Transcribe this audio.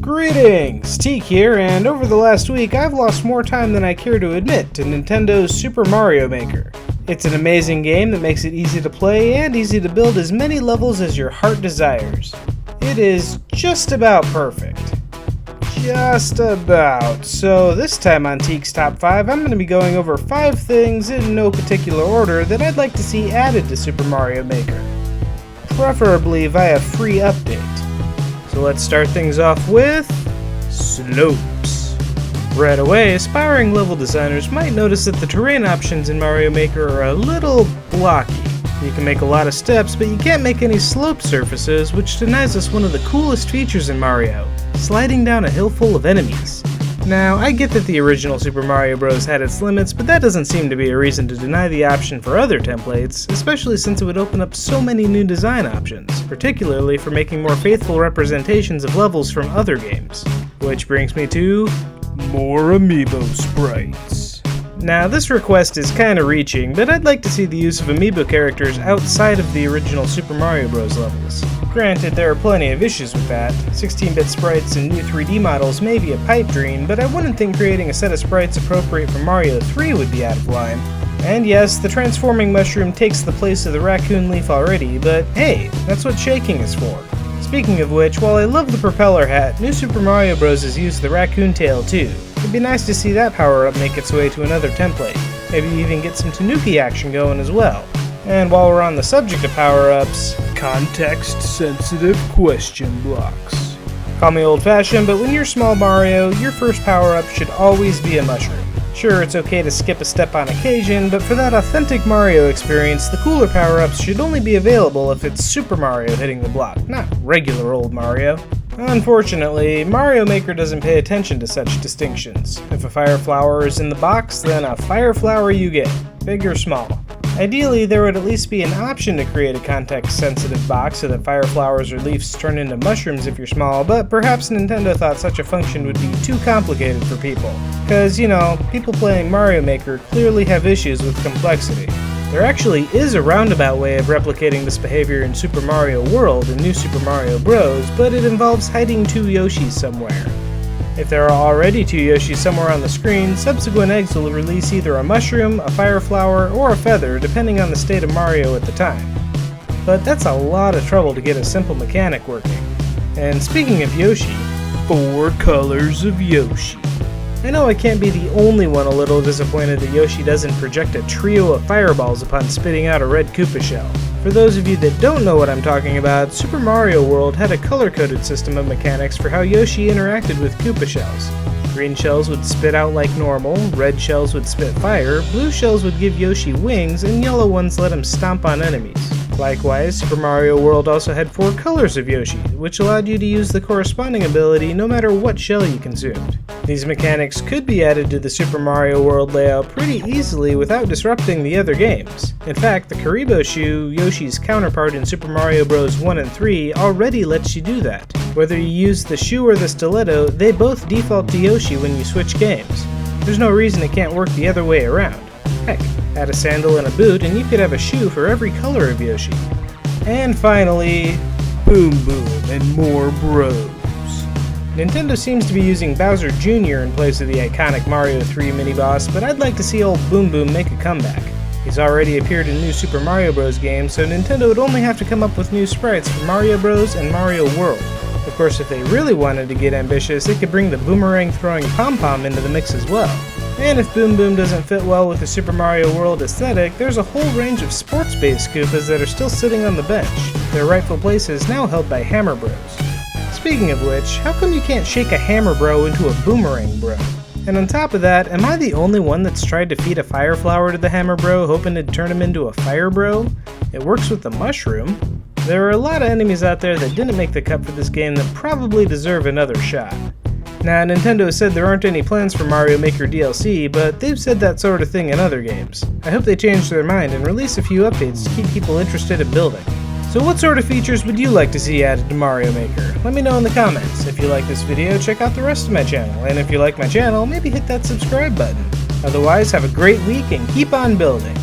Greetings! Teek here, and over the last week I've lost more time than I care to admit to Nintendo's Super Mario Maker. It's an amazing game that makes it easy to play and easy to build as many levels as your heart desires. It is just about perfect. Just about. So this time on Teek's Top 5, I'm going to be going over 5 things in no particular order that I'd like to see added to Super Mario Maker. Preferably via free update. So let's start things off with slopes. Right away, aspiring level designers might notice that the terrain options in Mario Maker are a little blocky. You can make a lot of steps, but you can't make any slope surfaces, which denies us one of the coolest features in Mario, sliding down a hill full of enemies. Now, I get that the original Super Mario Bros. Had its limits, but that doesn't seem to be a reason to deny the option for other templates, especially since it would open up so many new design options, particularly for making more faithful representations of levels from other games. Which brings me to more amiibo sprites. Now, this request is kinda reaching, but I'd like to see the use of amiibo characters outside of the original Super Mario Bros. Levels. Granted, there are plenty of issues with that. 16-bit sprites and new 3D models may be a pipe dream, but I wouldn't think creating a set of sprites appropriate for Mario 3 would be out of line. And yes, the transforming mushroom takes the place of the raccoon leaf already, but hey, that's what shaking is for. Speaking of which, while I love the propeller hat, New Super Mario Bros. Has used the raccoon tail too. It'd be nice to see that power-up make its way to another template. Maybe even get some Tanuki action going as well. And while we're on the subject of power-ups, context-sensitive question blocks. Call me old-fashioned, but when you're small Mario, your first power-up should always be a mushroom. Sure, it's okay to skip a step on occasion, but for that authentic Mario experience, the cooler power-ups should only be available if it's Super Mario hitting the block, not regular old Mario. Unfortunately, Mario Maker doesn't pay attention to such distinctions. If a fire flower is in the box, then a fire flower you get, big or small. Ideally, there would at least be an option to create a context-sensitive box so that fire flowers or leaves turn into mushrooms if you're small, but perhaps Nintendo thought such a function would be too complicated for people. Cause, you know, people playing Mario Maker clearly have issues with complexity. There actually is a roundabout way of replicating this behavior in Super Mario World and New Super Mario Bros., but it involves hiding 2 Yoshis somewhere. If there are already 2 Yoshis somewhere on the screen, subsequent eggs will release either a mushroom, a fire flower, or a feather, depending on the state of Mario at the time. But that's a lot of trouble to get a simple mechanic working. And speaking of Yoshi, 4 colors of Yoshi. I know I can't be the only one a little disappointed that Yoshi doesn't project a trio of fireballs upon spitting out a red Koopa shell. For those of you that don't know what I'm talking about, Super Mario World had a color-coded system of mechanics for how Yoshi interacted with Koopa shells. Green shells would spit out like normal, red shells would spit fire, blue shells would give Yoshi wings, and yellow ones let him stomp on enemies. Likewise, Super Mario World also had 4 colors of Yoshi, which allowed you to use the corresponding ability no matter what shell you consumed. These mechanics could be added to the Super Mario World layout pretty easily without disrupting the other games. In fact, the Karibo shoe, Yoshi's counterpart in Super Mario Bros. 1 and 3, already lets you do that. Whether you use the shoe or the stiletto, they both default to Yoshi when you switch games. There's no reason it can't work the other way around. Heck, add a sandal and a boot and you could have a shoe for every color of Yoshi. And finally, Boom Boom and more bros. Nintendo seems to be using Bowser Jr. in place of the iconic Mario 3 mini-boss, but I'd like to see old Boom Boom make a comeback. He's already appeared in new Super Mario Bros. Games, so Nintendo would only have to come up with new sprites for Mario Bros. And Mario World. Of course, if they really wanted to get ambitious, they could bring the boomerang-throwing pom-pom into the mix as well. And if Boom Boom doesn't fit well with the Super Mario World aesthetic, there's a whole range of sports-based Koopas that are still sitting on the bench, their rightful places now held by Hammer Bros. Speaking of which, how come you can't shake a Hammer Bro into a Boomerang Bro? And on top of that, am I the only one that's tried to feed a fire flower to the Hammer Bro hoping to turn him into a Fire Bro? It works with the mushroom. There are a lot of enemies out there that didn't make the cut for this game that probably deserve another shot. Now, Nintendo has said there aren't any plans for Mario Maker DLC, but they've said that sort of thing in other games. I hope they change their mind and release a few updates to keep people interested in building. So what sort of features would you like to see added to Mario Maker? Let me know in the comments. If you like this video, check out the rest of my channel, and if you like my channel, maybe hit that subscribe button. Otherwise, have a great week and keep on building!